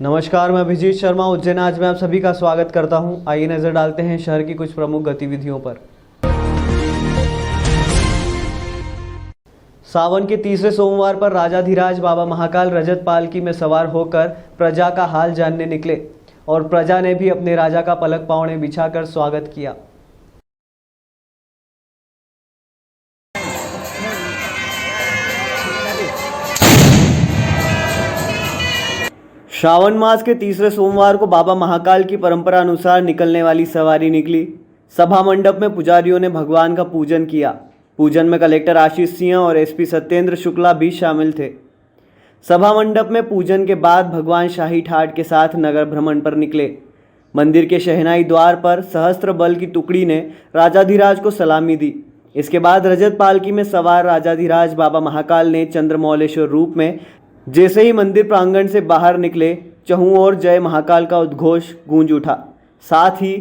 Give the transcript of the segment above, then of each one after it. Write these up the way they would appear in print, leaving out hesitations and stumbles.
नमस्कार, मैं अभिजीत शर्मा उज्जैन। आज मैं आप सभी का स्वागत करता हूं। आइए नजर डालते हैं शहर की कुछ प्रमुख गतिविधियों पर। सावन के तीसरे सोमवार पर राजाधिराज बाबा महाकाल रजत पालकी में सवार होकर प्रजा का हाल जानने निकले और प्रजा ने भी अपने राजा का पलक पावने बिछाकर स्वागत किया। श्रावण मास के तीसरे सोमवार को बाबा महाकाल की परंपरा अनुसार निकलने वाली सवारी निकली। सभा मंडप में पुजारियों ने भगवान का पूजन किया। पूजन में कलेक्टर आशीष सिंह और एसपी सत्येंद्र शुक्ला भी शामिल थे। सभा मंडप में पूजन के बाद भगवान शाही ठाट के साथ नगर भ्रमण पर निकले। मंदिर के शहनाई द्वार पर सहस्त्र बल की टुकड़ी ने राजाधिराज को सलामी दी। इसके बाद रजत पालकी में सवार राजाधिराज बाबा महाकाल ने चंद्रमौलेश्वर रूप में जैसे ही मंदिर प्रांगण से बाहर निकले, चहुं ओर जय महाकाल का उद्घोष गूंज उठा। साथ ही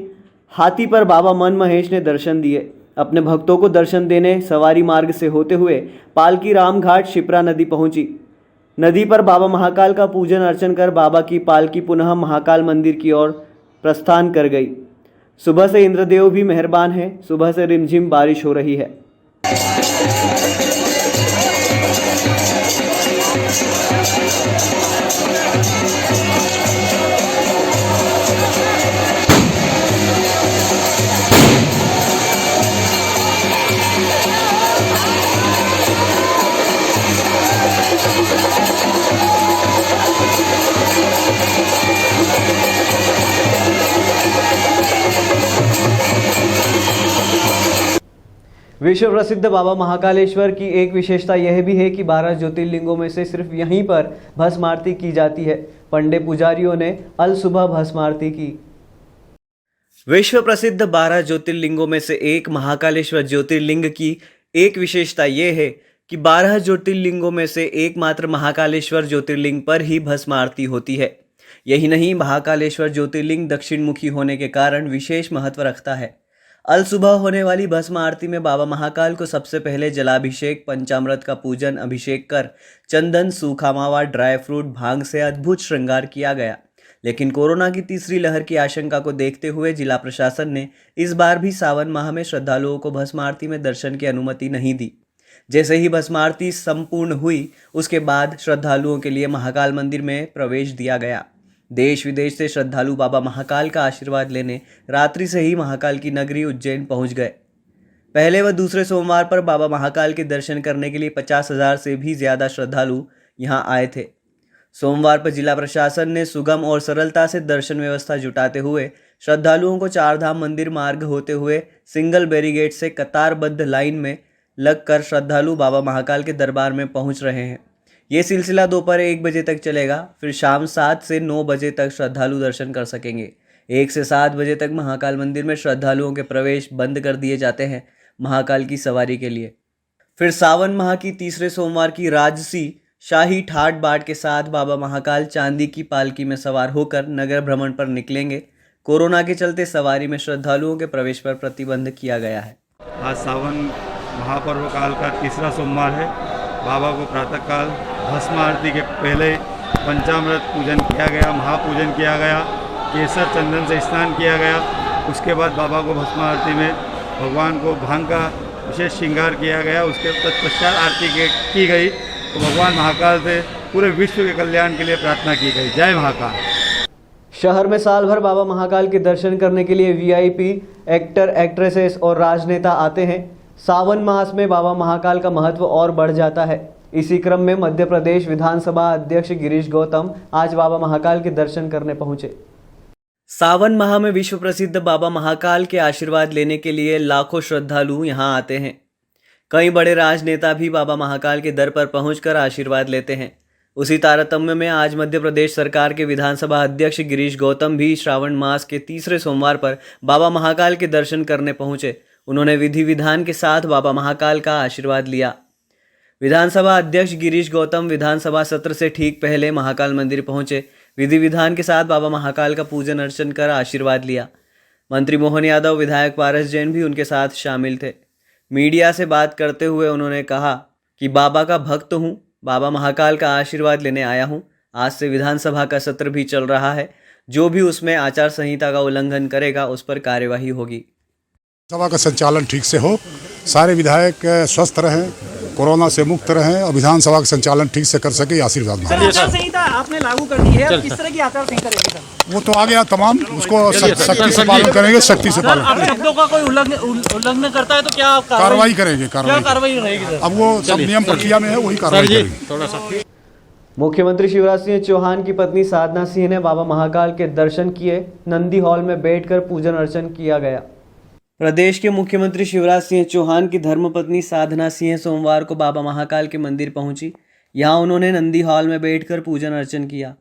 हाथी पर बाबा मनमहेश ने दर्शन दिए। अपने भक्तों को दर्शन देने सवारी मार्ग से होते हुए पालकी रामघाट शिप्रा नदी पहुंची। नदी पर बाबा महाकाल का पूजन अर्चन कर बाबा की पालकी पुनः महाकाल मंदिर की ओर प्रस्थान कर गई। सुबह से इंद्रदेव भी मेहरबान हैं। सुबह से रिमझिम बारिश हो रही है। विश्व प्रसिद्ध बाबा महाकालेश्वर की एक विशेषता यह भी है कि 12 ज्योतिर्लिंगों में से सिर्फ यहीं पर भस्म आरती की जाती है। पंडे पुजारियों ने अल सुबह भस्म आरती की। विश्व प्रसिद्ध 12 ज्योतिर्लिंगों में से एक महाकालेश्वर ज्योतिर्लिंग की एक विशेषता यह है कि 12 ज्योतिर्लिंगों में से एकमात्र महाकालेश्वर ज्योतिर्लिंग पर ही भस्म आरती होती है। यही नहीं, महाकालेश्वर ज्योतिर्लिंग दक्षिण मुखी होने के कारण विशेष महत्व रखता है। अल सुबह होने वाली भस्म आरती में बाबा महाकाल को सबसे पहले जलाभिषेक, पंचामृत का पूजन अभिषेक कर चंदन, सूखा मावा, ड्राई फ्रूट, भांग से अद्भुत श्रृंगार किया गया। लेकिन कोरोना की तीसरी लहर की आशंका को देखते हुए जिला प्रशासन ने इस बार भी सावन माह में श्रद्धालुओं को भस्म आरती में दर्शन की अनुमति नहीं दी। जैसे ही भस्म आरती संपूर्ण हुई, उसके बाद श्रद्धालुओं के लिए महाकाल मंदिर में प्रवेश दिया गया। देश विदेश से श्रद्धालु बाबा महाकाल का आशीर्वाद लेने रात्रि से ही महाकाल की नगरी उज्जैन पहुंच गए। पहले व दूसरे सोमवार पर बाबा महाकाल के दर्शन करने के लिए 50,000 से भी ज़्यादा श्रद्धालु यहां आए थे। सोमवार पर जिला प्रशासन ने सुगम और सरलता से दर्शन व्यवस्था जुटाते हुए श्रद्धालुओं को चारधाम मंदिर मार्ग होते हुए सिंगल बैरिगेड से कतारबद्ध लाइन में लगकर श्रद्धालु बाबा महाकाल के दरबार में पहुँच रहे हैं। ये सिलसिला दोपहर 1 बजे तक चलेगा। फिर शाम 7 से 9 बजे तक श्रद्धालु दर्शन कर सकेंगे। 1 से 7 बजे तक महाकाल मंदिर में श्रद्धालुओं के प्रवेश बंद कर दिए जाते हैं महाकाल की सवारी के लिए। फिर सावन माह की तीसरे सोमवार की राजसी शाही ठाट बाट के साथ बाबा महाकाल चांदी की पालकी में सवार होकर नगर भ्रमण पर निकलेंगे। कोरोना के चलते सवारी में श्रद्धालुओं के प्रवेश पर प्रतिबंध किया गया है। आज सावन महापर्व काल का तीसरा सोमवार है। बाबा को प्रातःकाल भस्म आरती के पहले पंचामृत पूजन किया गया, महापूजन किया गया, केसर चंदन से स्नान किया गया। उसके बाद बाबा को भस्म आरती में भगवान को भांग का विशेष श्रृंगार किया गया। उसके तत्पश्चात आरती की गई तो भगवान महाकाल से पूरे विश्व के कल्याण के लिए प्रार्थना की गई। जय महाकाल। शहर में साल भर बाबा महाकाल के दर्शन करने के लिए वीआईपी, एक्टर, एक्ट्रेसेस और राजनेता आते हैं। सावन मास में बाबा महाकाल का महत्व और बढ़ जाता है। इसी क्रम में मध्य प्रदेश विधानसभा अध्यक्ष गिरीश गौतम आज बाबा महाकाल के दर्शन करने पहुंचे। सावन माह में विश्व प्रसिद्ध बाबा महाकाल के आशीर्वाद लेने के लिए लाखों श्रद्धालु यहां आते हैं। कई बड़े राजनेता भी बाबा महाकाल के दर पर पहुंचकर आशीर्वाद लेते हैं। उसी तारतम्य में आज मध्य प्रदेश सरकार के विधानसभा अध्यक्ष गिरीश गौतम भी श्रावण मास के तीसरे सोमवार पर बाबा महाकाल के दर्शन करने पहुंचे। उन्होंने विधि विधान के साथ बाबा महाकाल का आशीर्वाद लिया। विधानसभा अध्यक्ष गिरीश गौतम विधानसभा सत्र से ठीक पहले महाकाल मंदिर पहुंचे। विधि विधान के साथ बाबा महाकाल का पूजन अर्चन कर आशीर्वाद लिया। मंत्री मोहन यादव, विधायक पारस जैन भी उनके साथ शामिल थे। मीडिया से बात करते हुए उन्होंने कहा कि बाबा का भक्त हूँ, बाबा महाकाल का आशीर्वाद लेने आया हूँ। आज से विधानसभा का सत्र भी चल रहा है, जो भी उसमें आचार संहिता का उल्लंघन करेगा उस पर कार्यवाही होगी। सभा का संचालन ठीक से हो, सारे विधायक स्वस्थ रहें, कोरोना से मुक्त रहें और विधानसभा का संचालन ठीक से कर सके, आशीर्वाद मांगे। आचार संहिता आपने लागू कर दी है, अब किस तरह की आचार संहिता रहेगी सर? वो तो आ गया तमाम, उसको सख्ती से पालन करेंगे, सख्ती से पालन अब शब्दों का कोई उल्लंघन करता है तो क्या कार्रवाई करेंगे। क्या कार्रवाई रहेगी सर? अब वो सब नियम प्रक्रिया में है, वही कार्रवाई करेंगे। मुख्यमंत्री शिवराज सिंह चौहान की पत्नी साधना सिंह ने बाबा महाकाल के दर्शन किए। नंदी हॉल में बैठकर पूजन अर्चन किया गया। प्रदेश के मुख्यमंत्री शिवराज सिंह चौहान की धर्मपत्नी साधना सिंह सोमवार को बाबा महाकाल के मंदिर पहुंची। यहां उन्होंने नंदी हॉल में बैठकर पूजन अर्चन किया।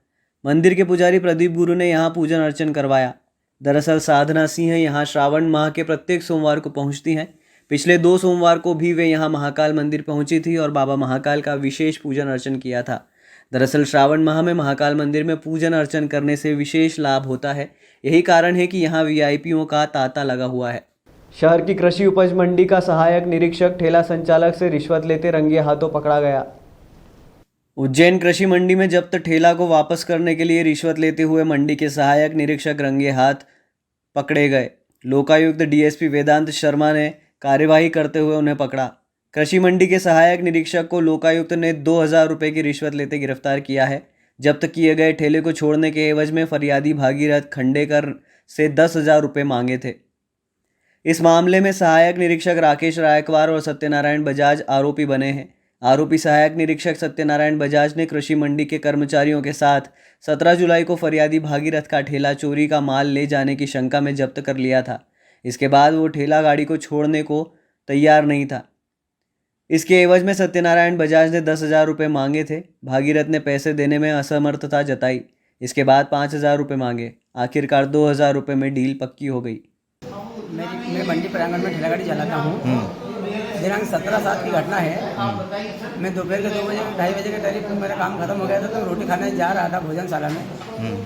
मंदिर के पुजारी प्रदीप गुरु ने यहां पूजन अर्चन करवाया। दरअसल साधना सिंह यहां श्रावण माह के प्रत्येक सोमवार को पहुंचती हैं। पिछले 2 सोमवार को भी वे यहां महाकाल मंदिर पहुंची थी और बाबा महाकाल का विशेष पूजन अर्चन किया था। दरअसल श्रावण माह में महाकाल मंदिर में पूजन अर्चन करने से विशेष लाभ होता है। यही कारण है कि यहाँ वीआईपीओं का तांता लगा हुआ है। शहर की कृषि उपज मंडी का सहायक निरीक्षक ठेला संचालक से रिश्वत लेते रंगे हाथों पकड़ा गया। उज्जैन कृषि मंडी में जब्त ठेला को वापस करने के लिए रिश्वत लेते हुए मंडी के सहायक निरीक्षक रंगे हाथ पकड़े गए। लोकायुक्त डीएसपी वेदांत शर्मा ने कार्यवाही करते हुए उन्हें पकड़ा। कृषि मंडी के सहायक निरीक्षक को लोकायुक्त ने 2000 रुपये की रिश्वत लेते गिरफ्तार किया है। जब्त किए गए ठेले को छोड़ने के एवज में फरियादी भागीरथ खंडेकर से 10,000 रुपये मांगे थे। इस मामले में सहायक निरीक्षक राकेश रायकवार और सत्यनारायण बजाज आरोपी बने हैं। आरोपी सहायक निरीक्षक सत्यनारायण बजाज ने कृषि मंडी के कर्मचारियों के साथ 17 जुलाई को फरियादी भागीरथ का ठेला चोरी का माल ले जाने की शंका में जब्त कर लिया था। इसके बाद वो ठेला गाड़ी को छोड़ने को तैयार नहीं था। इसके एवज में सत्यनारायण बजाज ने 10,000 रुपये मांगे थे। भागीरथ ने पैसे देने में असमर्थता जताई। इसके बाद 5,000 रुपये मांगे। आखिरकार 2,000 रुपये में डील पक्की हो गई। मैं मंडी प्रांगण में ठेला गाड़ी चलाता हूँ। दिनांक 17/7 की घटना है। मैं दोपहर के 2 बजे 2:30 बजे के करीब मेरा काम खत्म हो गया था, तो रोटी खाने जा रहा था भोजनशाला में।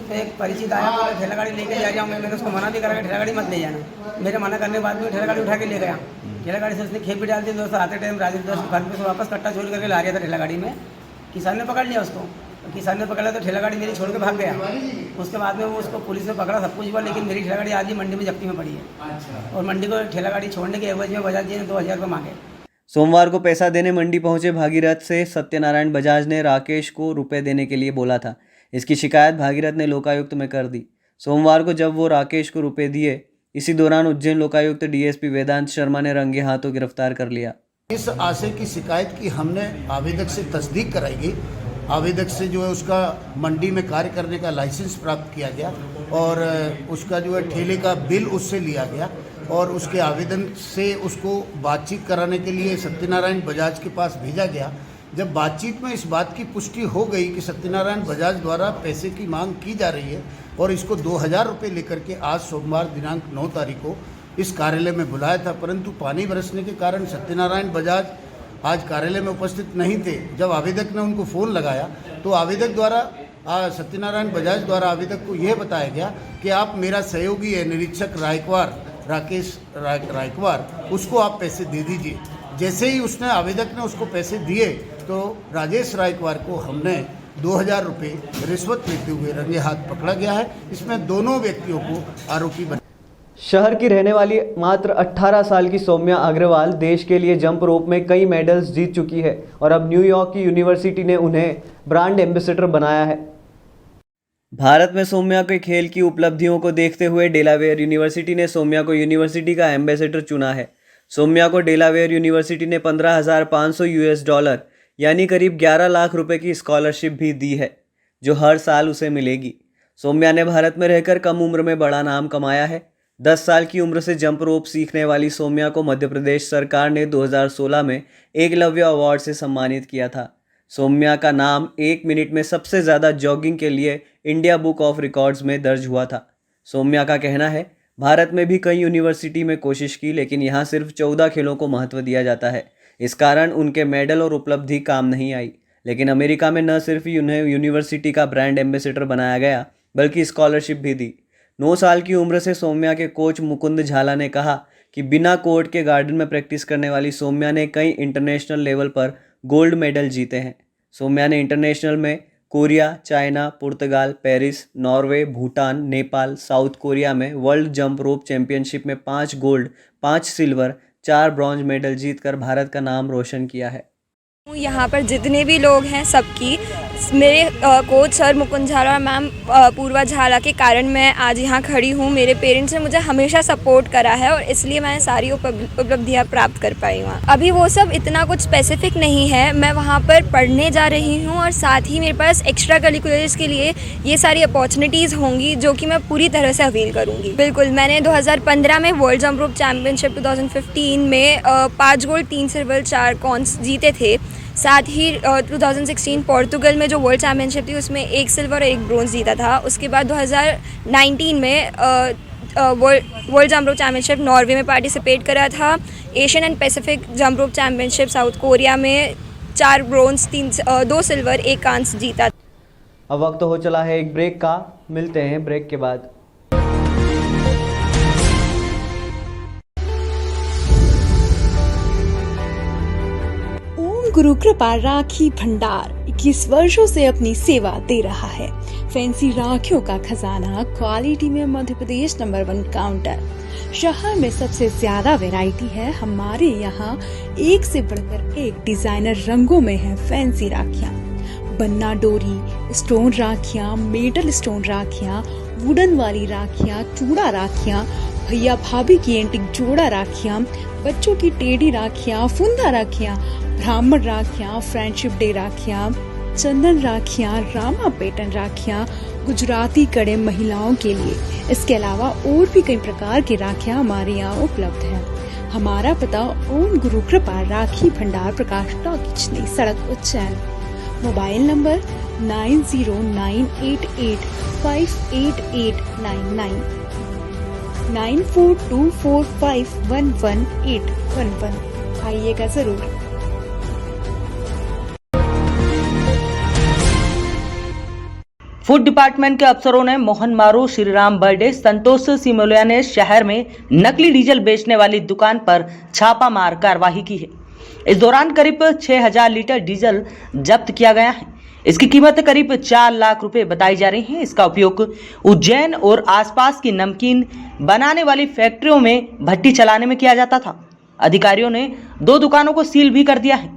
तो एक परिचित आया, बोला ठेला गाड़ी लेके जा रहा हूँ। मैंने उसको मना भी करा कि ठेला गाड़ी मत ले जाना। मेरे मना करने के बाद में ठेला गाड़ी उठा के ले गया। ठेला गाड़ी से उसने खेप भी डाल दी। दोस्तों आते टाइम राजीव दोस्त घर पे से वापस कट्टा चोरी करके ला रहा था ठेला गाड़ी में। किसान ने पकड़ लिया उसको। किसान ने पकड़ा तो ठेला गाड़ी मेरी छोड़ के भाग गया। उसके बाद में वो उसको पुलिस ने पकड़ा, सब कुछ हुआ, लेकिन मेरी ठेला गाड़ी आज ही मंडी में जब्ती में पड़ी है। और मंडी को ठेला गाड़ी छोड़ने के एवज में बजाज जी ने 2,000 रुपये मांगे। सोमवार को पैसा देने मंडी पहुंचे भागीरथ से सत्यनारायण बजाज ने राकेश को रुपए देने के लिए बोला था। इसकी शिकायत भागीरथ ने लोकायुक्त में कर दी। सोमवार को जब वो राकेश को रुपए दिए, इसी दौरान उज्जैन लोकायुक्त डीएसपी वेदांत शर्मा ने रंगे हाथों गिरफ्तार कर लिया। इस आशय की शिकायत की हमने आवेदक से तस्दीक कराई गई। आवेदक से जो है उसका मंडी में कार्य करने का लाइसेंस प्राप्त किया गया और उसका जो है ठेले का बिल उससे लिया गया और उसके आवेदन से उसको बातचीत कराने के लिए सत्यनारायण बजाज के पास भेजा गया। जब बातचीत में इस बात की पुष्टि हो गई कि सत्यनारायण बजाज द्वारा पैसे की मांग की जा रही है और इसको 2,000 रुपये लेकर के आज सोमवार दिनांक 9 तारीख को इस कार्यालय में बुलाया था, परंतु पानी बरसने के कारण सत्यनारायण बजाज आज कार्यालय में उपस्थित नहीं थे। जब आवेदक ने उनको फ़ोन लगाया तो आवेदक द्वारा सत्यनारायण बजाज द्वारा आवेदक को यह बताया गया कि आप मेरा सहयोगी है निरीक्षक रायकवार, राकेश रायकवार, उसको आप पैसे दे दीजिए। जैसे ही उसने आवेदक ने उसको पैसे दिए तो राजेश रायकवार को हमने 2,000 रुपये रिश्वत लेते हुए रंगे हाथ पकड़ा गया है। इसमें दोनों व्यक्तियों को आरोपी बना। शहर की रहने वाली मात्र 18 साल की सौम्या अग्रवाल देश के लिए जंप रोप में कई मेडल्स जीत चुकी है और अब न्यूयॉर्क की यूनिवर्सिटी ने उन्हें ब्रांड एम्बेसडर बनाया है। भारत में सौम्या के खेल की उपलब्धियों को देखते हुए डेलावेयर यूनिवर्सिटी ने सौम्या को यूनिवर्सिटी का एम्बेसडर चुना है। सौम्या को डेलावेयर यूनिवर्सिटी ने $15,500 यानी करीब 11 लाख रुपए की स्कॉलरशिप भी दी है, जो हर साल उसे मिलेगी। सौम्या ने भारत में रहकर कम उम्र में बड़ा नाम कमाया है। 10 साल की उम्र से जंप रोप सीखने वाली सौम्या को मध्य प्रदेश सरकार ने 2016 में एकलव्य अवार्ड से सम्मानित किया था। सौम्या का नाम 1 मिनट में सबसे ज़्यादा जॉगिंग के लिए इंडिया बुक ऑफ रिकॉर्ड्स में दर्ज हुआ था। सौम्या का कहना है, भारत में भी कई यूनिवर्सिटी में कोशिश की, लेकिन यहाँ सिर्फ 14 खेलों को महत्व दिया जाता है। इस कारण उनके मेडल और उपलब्धि काम नहीं आई। लेकिन अमेरिका में न सिर्फ उन्हें यूनिवर्सिटी का ब्रांड एम्बेसडर बनाया गया, बल्कि स्कॉलरशिप भी दी। 9 साल की उम्र से सौम्या के कोच मुकुंद झाला ने कहा कि बिना कोर्ट के गार्डन में प्रैक्टिस करने वाली सौम्या ने कई इंटरनेशनल लेवल पर गोल्ड मेडल जीते हैं। सौम्या ने इंटरनेशनल में Korea, China, Portugal, Paris, Norway, Bhutan, Nepal, South Korea में वर्ल्ड जंप रोप चैंपियनशिप में 5 गोल्ड, 5 सिल्वर, 4 ब्रॉन्ज मेडल जीतकर भारत का नाम रोशन किया है। यहाँ पर जितने भी लोग हैं सबकी मेरे कोच सर मुकुंद झाला और मैम पूर्वा झाला के कारण मैं आज यहाँ खड़ी हूँ। मेरे पेरेंट्स ने मुझे हमेशा सपोर्ट करा है और इसलिए मैंने सारी उपलब्धियाँ प्राप्त कर पाई हूँ। अभी वो सब इतना कुछ स्पेसिफिक नहीं है, मैं वहाँ पर पढ़ने जा रही हूँ और साथ ही मेरे पास एक्स्ट्रा करिकुलर्स के लिए ये सारी अपॉर्चुनिटीज़ होंगी जो कि मैं पूरी तरह से अवेल करूँगी। बिल्कुल, मैंने 2015 में वर्ल्ड जंप रोप चैम्पियनशिप 2015 में 5 गोल्ड, 3 सिल्वर, 4 कॉन्स जीते थे। साथ ही 2016 पोर्तुगल में जो वर्ल्ड चैम्पियनशिप थी उसमें 1 सिल्वर और 1 ब्रोंज जीता था। उसके बाद 2019 में वर्ल्ड जंप रोप चैम्पियनशिप नॉर्वे में पार्टिसिपेट करा था। Asian and Pacific jump rope championship south Korea में 4 ब्रोंज, 2 सिल्वर, 1 कांस जीता। अब वक्त हो चला है एक ब्रेक का, मिलते हैं ब्रेक के बाद। गुरु कृपा राखी भंडार 21 वर्षों से अपनी सेवा दे रहा है। फैंसी राखियों का खजाना, क्वालिटी में मध्य प्रदेश नंबर 1 काउंटर। शहर में सबसे ज्यादा वैरायटी है। हमारे यहाँ एक से बढ़कर एक डिजाइनर रंगों में है फैंसी राखियाँ। बन्ना डोरी, स्टोन राखियाँ, मेटल स्टोन राखियाँ, वुडन वाली राखियाँ, चूड़ा राखियाँ, भैया भाभी की एंटिक जोड़ा राखियाँ, बच्चों की टेढ़ी राखियाँ, फुंदा राखियाँ, ब्राह्मण राखियाँ, फ्रेंडशिप डे राखियाँ, चंदन राखियाँ, रामा पैटर्न राखियाँ, गुजराती कड़े महिलाओं के लिए। इसके अलावा और भी कई प्रकार की राखियाँ हमारे यहाँ उपलब्ध है। हमारा पता ओम गुरु कृपा राखी भंडार, प्रकाश टॉकीज, नई सड़क, उज्जैन। Mobile number 9098858899 9424511811। आइएगा जरूर। फूड डिपार्टमेंट के अफसरों ने मोहन मारू श्रीराम बर्थडे संतोष सिमोलिया ने शहर में नकली डीजल बेचने वाली दुकान पर छापामार कार्रवाई की है। इस दौरान करीब 6000 लीटर डीजल जब्त किया गया है। इसकी कीमत करीब 4 लाख रुपए बताई जा रही है। इसका उपयोग उज्जैन और आसपास की नमकीन बनाने वाली फैक्ट्रियों में भट्टी चलाने में किया जाता था। अधिकारियों ने 2 दुकानों को सील भी कर दिया है।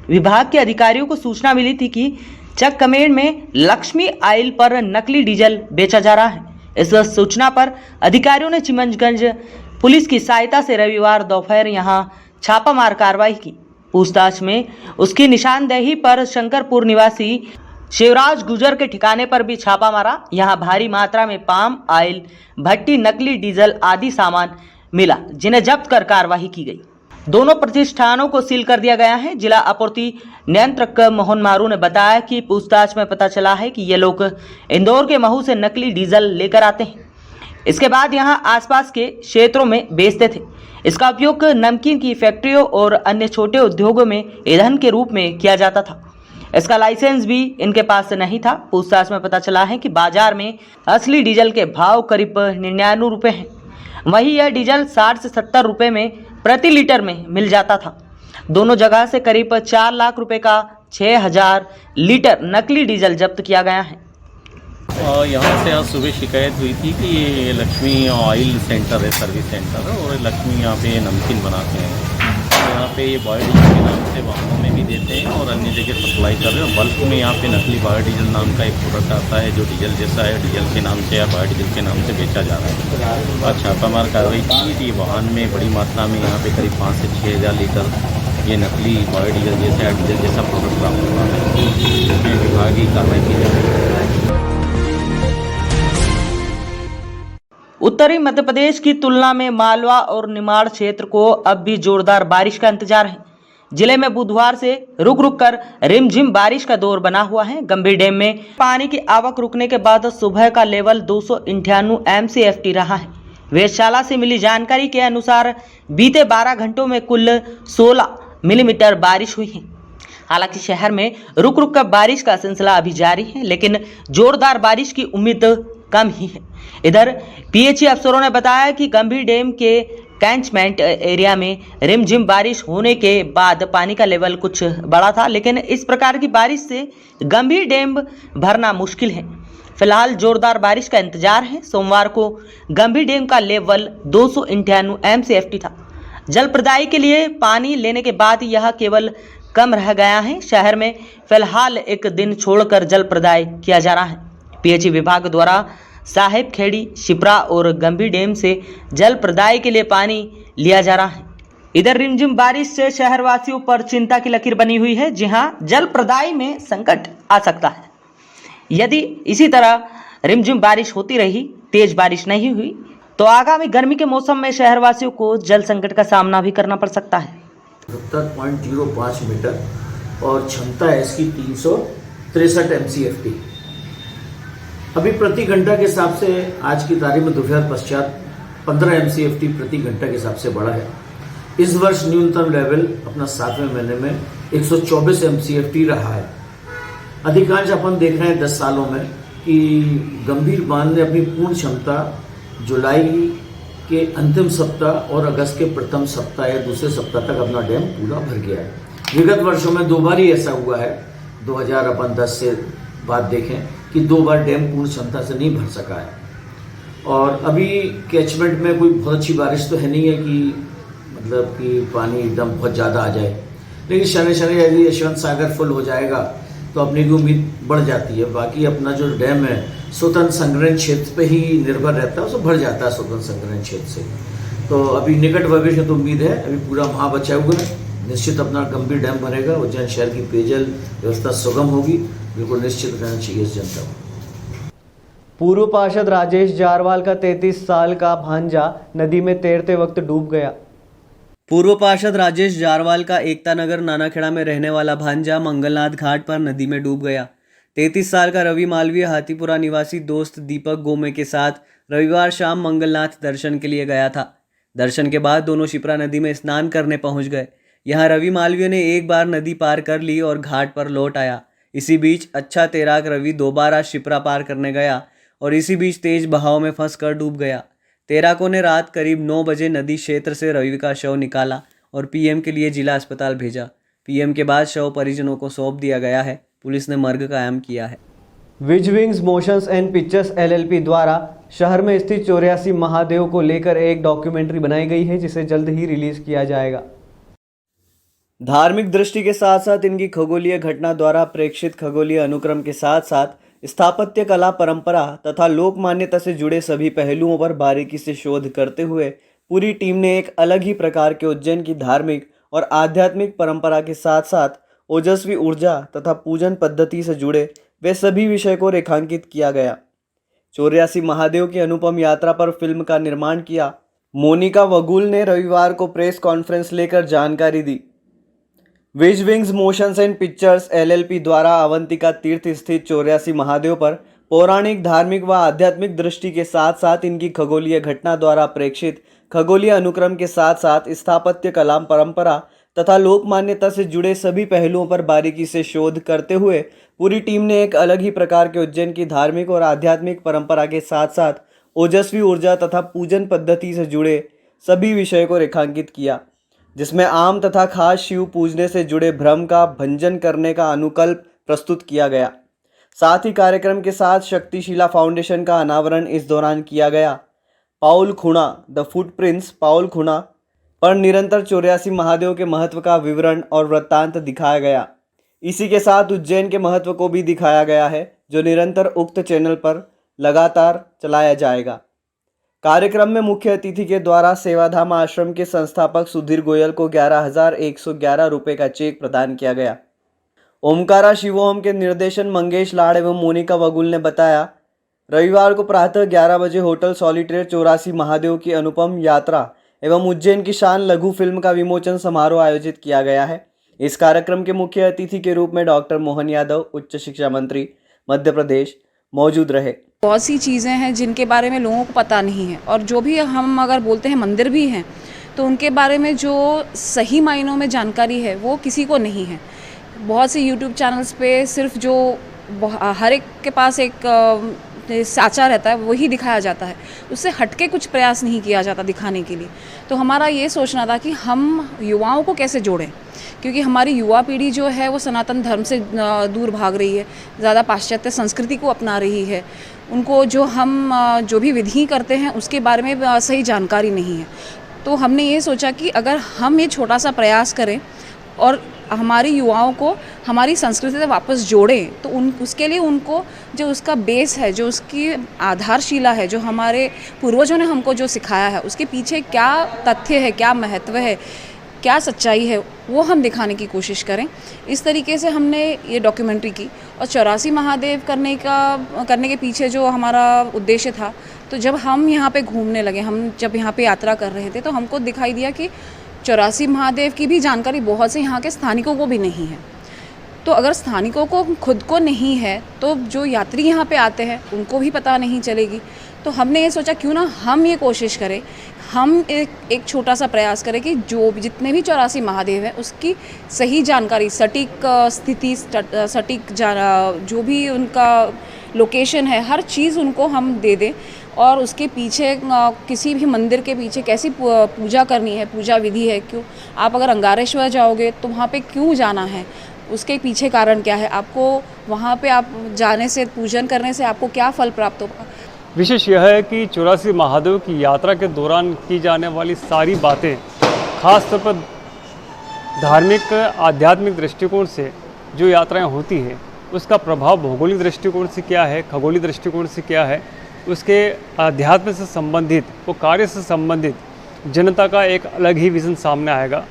विभाग के अधिकारियों को सूचना मिली थी कि चक कमेड़ में लक्ष्मी आयल पर नकली डीजल बेचा जा रहा है। इस सूचना पर अधिकारियों ने चिमनगंज पुलिस की सहायता से रविवार दोपहर यहां छापामार कार्रवाई की। पूछताछ में उसकी निशानदेही पर शंकरपुर निवासी शिवराज गुजर के ठिकाने पर भी छापा मारा। यहां भारी मात्रा में पाम ऑयल, भट्टी, नकली डीजल आदि सामान मिला, जिन्हें जब्त कर कार्रवाई की गई। दोनों प्रतिष्ठानों को सील कर दिया गया है। जिला आपूर्ति नियंत्रक मोहन मारू ने बताया कि पूछताछ में पता चला है कि ये लोग इंदौर के महू से नकली डीजल लेकर आते हैं, इसके बाद यहां आसपास के क्षेत्रों में बेचते थे। इसका उपयोग नमकीन की फैक्ट्रियों और अन्य छोटे उद्योगों में ईंधन के रूप में किया जाता था। इसका लाइसेंस भी इनके पास नहीं था। पूछताछ में पता चला है कि बाजार में असली डीजल के भाव करीब 99 रुपए हैं, वहीं यह डीजल 60 से 70 रुपए में प्रति लीटर में मिल जाता था। दोनों जगह से करीब 4 लाख रुपए का 6000 लीटर नकली डीजल जब्त किया गया है। यहाँ से आज सुबह शिकायत हुई थी कि ये लक्ष्मी ऑयल सेंटर है, सर्विस सेंटर है, और लक्ष्मी यहाँ पे नमकीन बनाते हैं। यहाँ पे ये बायोडीजल के नाम से वाहनों में भी देते हैं और अन्य जगह सप्लाई कर रहे हैं। बल्क में यहाँ पे नकली बायोडीजल नाम का एक प्रोडक्ट आता है जो डीजल जैसा है, डीजल के नाम से या बायोडीजल के नाम से बेचा जा रहा है। और छापामार कार्रवाई की थी। वाहन में बड़ी मात्रा में यहाँ पे करीब 5 से 6000 लीटर ये नकली बायोडीजल जैसा या डीजल जैसा प्रोडक्ट प्राप्त हुआ है, जिसमें विभागीय कार्रवाई की जा रही है। उत्तरी मध्य प्रदेश की तुलना में मालवा और निमाड़ क्षेत्र को अब भी जोरदार बारिश का इंतजार है। जिले में बुधवार से रुक रुक कर रिमझिम बारिश का दौर बना हुआ है। गंभीर डैम में पानी की आवक रुकने के बाद सुबह का लेवल 298 MCFT रहा है। वेधशाला से मिली जानकारी के अनुसार बीते 12 घंटों में कुल 16 मिलीमीटर बारिश हुई है। हालांकि शहर में रुक रुक कर बारिश का सिलसिला अभी जारी है, लेकिन जोरदार बारिश की उम्मीद कम ही है। इधर PHE अफसरों ने बताया कि गंभीर डैम के कैंचमेंट एरिया में रिमझिम बारिश होने के बाद पानी का लेवल कुछ बढ़ा था, लेकिन इस प्रकार की बारिश से गंभीर डैम भरना मुश्किल है। फिलहाल जोरदार बारिश का इंतजार है। सोमवार को गंभीर डैम का लेवल 298 MCFT था। जल प्रदाय के लिए पानी लेने के बाद यह केवल कम रह गया है। शहर में फिलहाल एक दिन छोड़कर जल प्रदाय किया जा रहा है। PHE विभाग द्वारा साहिब खेड़ी, शिप्रा और गंभीर डैम से जल प्रदाय के लिए पानी लिया जा रहा है। इधर रिमझिम बारिश से शहरवासियों पर चिंता की लकीर बनी हुई है। जी हां, जल प्रदाय में संकट आ सकता है। यदि इसी तरह रिमझिम बारिश होती रही, तेज बारिश नहीं हुई, तो आगामी गर्मी के मौसम में शहरवासियों को जल संकट का सामना भी करना पड़ सकता है। 70.05 मीटर और क्षमता है इसकी 363 MCFT। अभी प्रति घंटा के हिसाब से आज की तारीख में दोपहर पश्चात 15 MCFT प्रति घंटा के हिसाब से बढ़ा है। इस वर्ष न्यूनतम लेवल अपना 7वें महीने में 124 MCFT रहा है। अधिकांश अपन देख रहे हैं 10 सालों में कि गंभीर बांध ने अपनी पूर्ण क्षमता जुलाई के अंतिम सप्ताह और अगस्त के प्रथम सप्ताह या दूसरे सप्ताह तक अपना डैम पूरा भर गया है। विगत वर्षों में 2 बार ही ऐसा हुआ है। 2010 से बात देखें कि 2 बार डैम पूर्ण क्षमता से नहीं भर सका है। और अभी कैचमेंट में कोई बहुत अच्छी बारिश तो है नहीं है कि मतलब कि पानी एकदम बहुत ज़्यादा आ जाए, लेकिन शनि शनि यदि यशवंत सागर फुल हो जाएगा तो अपनी की उम्मीद बढ़ जाती है। बाकी अपना जो डैम है स्वतंत्र संग्रहण क्षेत्र पे ही निर्भर रहता है, उसको भर जाता है स्वतंत्र संग्रहण क्षेत्र से। तो अभी निकट भविष्य में तो उम्मीद है, अभी पूरा माह बचा हुआ है, निश्चित अपना गंभीर डैम भरेगा। उज्जैन शहर की पेयजल व्यवस्था सुगम होगी, बिल्कुल निश्चित रहना चाहिए इस जनता को। पूर्व पार्षद राजेश जारवाल का 33 साल का भांजा नदी में तैरते वक्त डूब गया। पूर्व पार्षद राजेश जारवाल का एकता नगर नानाखेड़ा में रहने वाला भांजा मंगलनाथ घाट पर नदी में डूब गया। 33 साल का रवि मालवीय हाथीपुरा निवासी दोस्त दीपक गोमे के साथ रविवार शाम मंगलनाथ दर्शन के लिए गया था। दर्शन के बाद दोनों शिप्रा नदी में स्नान करने पहुंच गए। यहाँ रवि मालवीय ने एक बार नदी पार कर ली और घाट पर लौट आया। इसी बीच अच्छा तैराक रवि दोबारा शिप्रा पार करने गया और इसी बीच तेज बहाव में फंसकर डूब गया। तैराकों ने रात करीब 9 बजे नदी क्षेत्र से रवि का शव निकाला और पीएम के लिए जिला अस्पताल भेजा। पीएम के बाद शव परिजनों को सौंप दिया गया है। पुलिस ने मर्ग कायम किया है। विजविंग्स मोशंस एंड पिक्चर्स LLP द्वारा शहर में स्थित 84 महादेव को लेकर एक डॉक्यूमेंट्री बनाई गई है, जिसे जल्द ही रिलीज किया जाएगा। धार्मिक दृष्टि के साथ साथ इनकी खगोलीय घटना द्वारा प्रेक्षित खगोलीय अनुक्रम के साथ साथ स्थापत्य कला परंपरा तथा लोक मान्यता से जुड़े सभी पहलुओं पर बारीकी से शोध करते हुए पूरी टीम ने एक अलग ही प्रकार के उज्जैन की धार्मिक और आध्यात्मिक परंपरा के साथ साथ ओजस्वी ऊर्जा तथा पूजन पद्धति से जुड़े वे सभी विषय को रेखांकित किया गया। 84 महादेव की अनुपम यात्रा पर फिल्म का निर्माण किया। मोनिका वगुल ने रविवार को प्रेस कॉन्फ्रेंस लेकर जानकारी दी। विजविंग्स मोशंस एंड पिक्चर्स LLP द्वारा अवंतिका तीर्थ स्थित 84 महादेव पर पौराणिक, धार्मिक व आध्यात्मिक दृष्टि के साथ साथ इनकी खगोलीय घटना द्वारा प्रेक्षित खगोलीय अनुक्रम के साथ साथ स्थापत्य कला परंपरा तथा लोक मान्यता से जुड़े सभी पहलुओं पर बारीकी से शोध करते हुए पूरी टीम ने एक अलग ही प्रकार के उज्जैन की धार्मिक और आध्यात्मिक परंपरा के साथ साथ ओजस्वी ऊर्जा तथा पूजन पद्धति से जुड़े सभी विषय को रेखांकित किया, जिसमें आम तथा खास शिव पूजने से जुड़े भ्रम का भंजन करने का अनुकल्प प्रस्तुत किया गया। साथ ही कार्यक्रम के साथ शक्तिशिला फाउंडेशन का अनावरण इस दौरान किया गया। पाउल खुणा द फुटप्रिंट्स पाउल खुणा पर निरंतर 84 महादेव के महत्व का विवरण और वृत्तांत दिखाया गया। इसी के साथ उज्जैन के महत्व को भी दिखाया गया है, जो निरंतर उक्त चैनल पर लगातार चलाया जाएगा। कार्यक्रम में मुख्य अतिथि के द्वारा सेवाधाम आश्रम के संस्थापक सुधीर गोयल को 11,111 रुपये का चेक प्रदान किया गया। ओमकारा शिवोहम के निर्देशन मंगेश लाड़ एवं मोनिका वगुल ने बताया, रविवार को प्रातः 11 बजे होटल सॉलिटेयर 84 महादेव की अनुपम यात्रा एवं उज्जैन की शान लघु फिल्म का विमोचन समारोह आयोजित किया गया है। इस कार्यक्रम के मुख्य अतिथि के रूप में डॉक्टर मोहन यादव, उच्च शिक्षा मंत्री मध्य प्रदेश, मौजूद रहे। बहुत सी चीज़ें हैं जिनके बारे में लोगों को पता नहीं है, और जो भी हम अगर बोलते हैं मंदिर भी हैं तो उनके बारे में जो सही मायनों में जानकारी है वो किसी को नहीं है। बहुत से यूट्यूब चैनल्स पे सिर्फ जो हर एक के पास एक साचा रहता है वही दिखाया जाता है, उससे हटके कुछ प्रयास नहीं किया जाता दिखाने के लिए। तो हमारा ये सोचना था कि हम युवाओं को कैसे जोड़ें, क्योंकि हमारी युवा पीढ़ी जो है वो सनातन धर्म से दूर भाग रही है, ज़्यादा पाश्चात्य संस्कृति को अपना रही है। उनको जो भी विधि करते हैं उसके बारे में सही जानकारी नहीं है। तो हमने ये सोचा कि अगर हम ये छोटा सा प्रयास करें और हमारे युवाओं को हमारी संस्कृति से वापस जोड़ें, तो उसके लिए उनको जो उसका बेस है, जो उसकी आधारशिला है, जो हमारे पूर्वजों ने हमको जो सिखाया है, उसके पीछे क्या तथ्य है, क्या महत्व है, क्या सच्चाई है, वो हम दिखाने की कोशिश करें। इस तरीके से हमने ये डॉक्यूमेंट्री की। और 84 महादेव करने के पीछे जो हमारा उद्देश्य था, तो जब हम यहाँ पे घूमने लगे, हम जब यहाँ पे यात्रा कर रहे थे, तो हमको दिखाई दिया कि 84 महादेव की भी जानकारी बहुत से यहाँ के स्थानिकों को भी नहीं है। तो अगर स्थानिकों को खुद को नहीं है, तो जो यात्री यहाँ पे आते हैं उनको भी पता नहीं चलेगी। तो हमने ये सोचा क्यों ना हम ये कोशिश करें, हम एक छोटा सा प्रयास करें कि जितने भी 84 महादेव हैं उसकी सही जानकारी, सटीक स्थिति, सटीक जो भी उनका लोकेशन है, हर चीज़ उनको हम दे दें। और उसके पीछे किसी भी मंदिर के पीछे कैसी पूजा करनी है, पूजा विधि है, क्यों आप अगर अंगारेश्वर जाओगे तो वहाँ पे क्यों जाना है, उसके पीछे कारण क्या है, आपको वहाँ पे आप जाने से, पूजन करने से आपको क्या फल प्राप्त होगा। विशेष यह है कि 84 महादेव की यात्रा के दौरान की जाने वाली सारी बातें खास तौर पर धार्मिक आध्यात्मिक दृष्टिकोण से जो यात्राएं होती हैं उसका प्रभाव भौगोलिक दृष्टिकोण से क्या है, खगोलीय दृष्टिकोण से क्या है, उसके अध्यात्म से संबंधित, वो कार्य से संबंधित जनता का एक अलग ही विज़न सामने आएगा।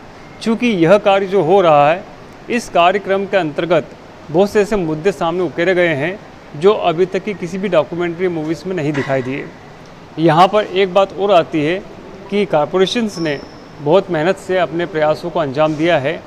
चूँकि यह कार्य जो हो रहा है, इस कार्यक्रम के अंतर्गत बहुत से ऐसे मुद्दे सामने उकेरे गए हैं जो अभी तक की किसी भी डॉक्यूमेंट्री मूवीज़ में नहीं दिखाई दिए। यहाँ पर एक बात और आती है कि कॉरपोरेशंस ने बहुत मेहनत से अपने प्रयासों को अंजाम दिया है।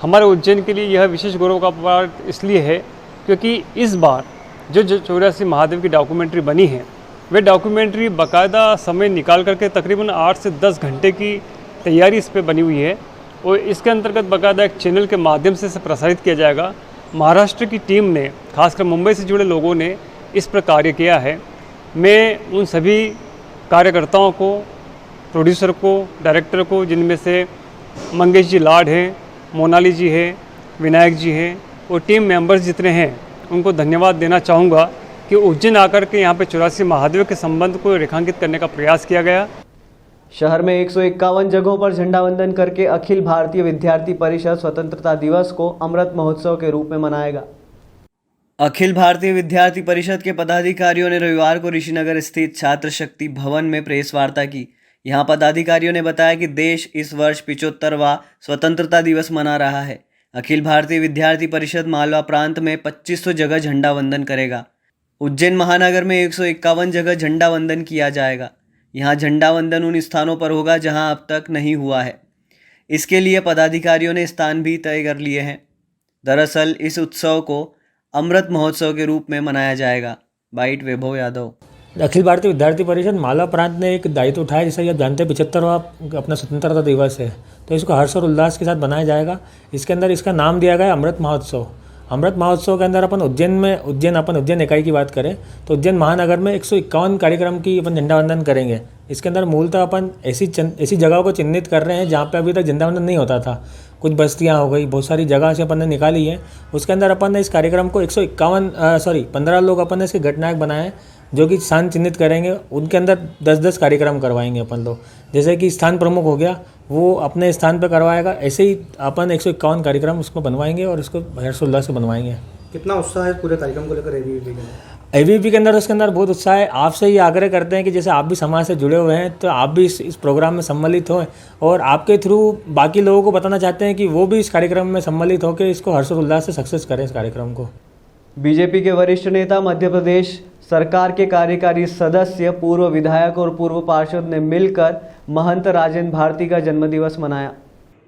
हमारे उज्जैन के लिए यह विशेष गौरव का पात्र इसलिए है क्योंकि इस बार जो 84 महादेव की डॉक्यूमेंट्री बनी है, वे डॉक्यूमेंट्री बाकायदा समय निकाल करके तकरीबन 8 से 10 घंटे की तैयारी इस पर बनी हुई है और इसके अंतर्गत बाकायदा एक चैनल के माध्यम से इसे प्रसारित किया जाएगा। महाराष्ट्र की टीम ने, खासकर मुंबई से जुड़े लोगों ने इस पर कार्य किया है। मैं उन सभी कार्यकर्ताओं को, प्रोड्यूसर को, डायरेक्टर को, जिनमें से मंगेश जी लाड हैं, मोनाली जी हैं, विनायक जी हैं और टीम मेंबर्स जितने हैं, उनको धन्यवाद देना चाहूँगा कि उज्जैन आकर के यहाँ पे 84 महादेव के संबंध को रेखांकित करने का प्रयास किया गया। शहर में 151 जगहों पर झंडा वंदन करके अखिल भारतीय विद्यार्थी परिषद स्वतंत्रता दिवस को अमृत महोत्सव के रूप में मनाएगा। अखिल भारतीय विद्यार्थी परिषद के पदाधिकारियों ने रविवार को ऋषिनगर स्थित छात्र शक्ति भवन में प्रेस वार्ता की। यहां पदाधिकारियों ने बताया कि देश इस वर्ष 75वां स्वतंत्रता दिवस मना रहा है। अखिल भारतीय विद्यार्थी परिषद मालवा प्रांत में 2500 जगह झंडा वंदन करेगा। उज्जैन महानगर में 151 जगह झंडा वंदन किया जाएगा। यहाँ झंडा वंदन उन स्थानों पर होगा जहाँ अब तक नहीं हुआ है। इसके लिए पदाधिकारियों ने स्थान भी तय कर लिए हैं। दरअसल इस उत्सव को अमृत महोत्सव के रूप में मनाया जाएगा। बाइट वैभव यादव। अखिल भारतीय विद्यार्थी परिषद मालवा प्रांत ने एक दायित्व उठाया, जैसा कि आप जानते हैं 75वां अपना स्वतंत्रता दिवस है, तो इसको हर्ष और उल्लास के साथ बनाया जाएगा। इसके अंदर इसका नाम दिया गया अमृत महोत्सव। अमृत महोत्सव के अंदर अपन उज्जैन इकाई की बात करें तो उज्जैन महानगर में 151 कार्यक्रम की अपन झंडा वंदन करेंगे। इसके अंदर मूलतः अपन ऐसी जगहों को चिन्हित कर रहे हैं जहाँ पे अभी तक झंडा वंदन नहीं होता था। कुछ बस्तियाँ हो गई, बहुत सारी जगह से अपन ने निकाली है। उसके अंदर अपन ने इस कार्यक्रम को 15 लोग अपन ने इसके घटनायक बनाए हैं जो कि स्थान चिन्हित करेंगे। उनके अंदर 10-10 कार्यक्रम करवाएंगे अपन लोग। जैसे कि स्थान प्रमुख हो गया, वो अपने स्थान पर करवाएगा, ऐसे ही अपन 151 कार्यक्रम उसको बनवाएंगे और इसको हर्षोल्लास से बनवाएंगे। कितना उत्साह है पूरे कार्यक्रम को लेकर एबीवीपी के अंदर? उसके अंदर बहुत उत्साह है। आपसे ये आग्रह करते हैं कि जैसे आप भी समाज से जुड़े हुए हैं तो आप भी इस प्रोग्राम में सम्मिलित हों और आपके थ्रू बाकी लोगों को बताना चाहते हैं कि वो भी इस कार्यक्रम में सम्मिलित होकर इसको हर्षोल्लास से सक्सेस करें इस कार्यक्रम को। बीजेपी के वरिष्ठ नेता, मध्य प्रदेश सरकार के कार्यकारी सदस्य, पूर्व विधायक और पूर्व पार्षद ने मिलकर महंत राजेंद्र भारती का जन्मदिवस मनाया।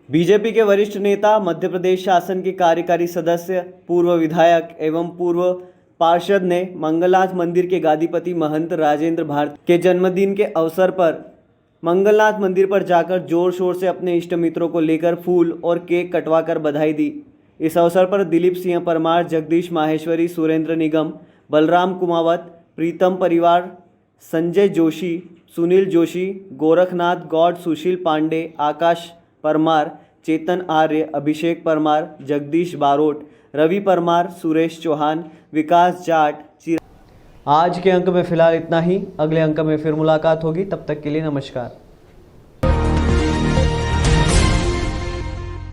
बीजेपी के वरिष्ठ नेता, मध्य प्रदेश शासन के कार्यकारी सदस्य, पूर्व विधायक एवं पूर्व पार्षद ने मंगलनाथ मंदिर के गादीपति महंत राजेंद्र भारती के जन्मदिन के अवसर पर मंगलनाथ मंदिर पर जाकर जोर शोर से अपने इष्ट मित्रों को लेकर फूल और केक कटवाकर बधाई दी। इस अवसर पर दिलीप सिंह परमार, जगदीश माहेश्वरी, सुरेंद्र निगम, बलराम कुमावत, प्रीतम परिवार, संजय जोशी, सुनील जोशी, गोरखनाथ गौड, सुशील पांडे, आकाश परमार, चेतन आर्य, अभिषेक परमार, जगदीश बारोट, रवि परमार, सुरेश चौहान, विकास जाट। आज के अंक में फ़िलहाल इतना ही। अगले अंक में फिर मुलाकात होगी, तब तक के लिए नमस्कार।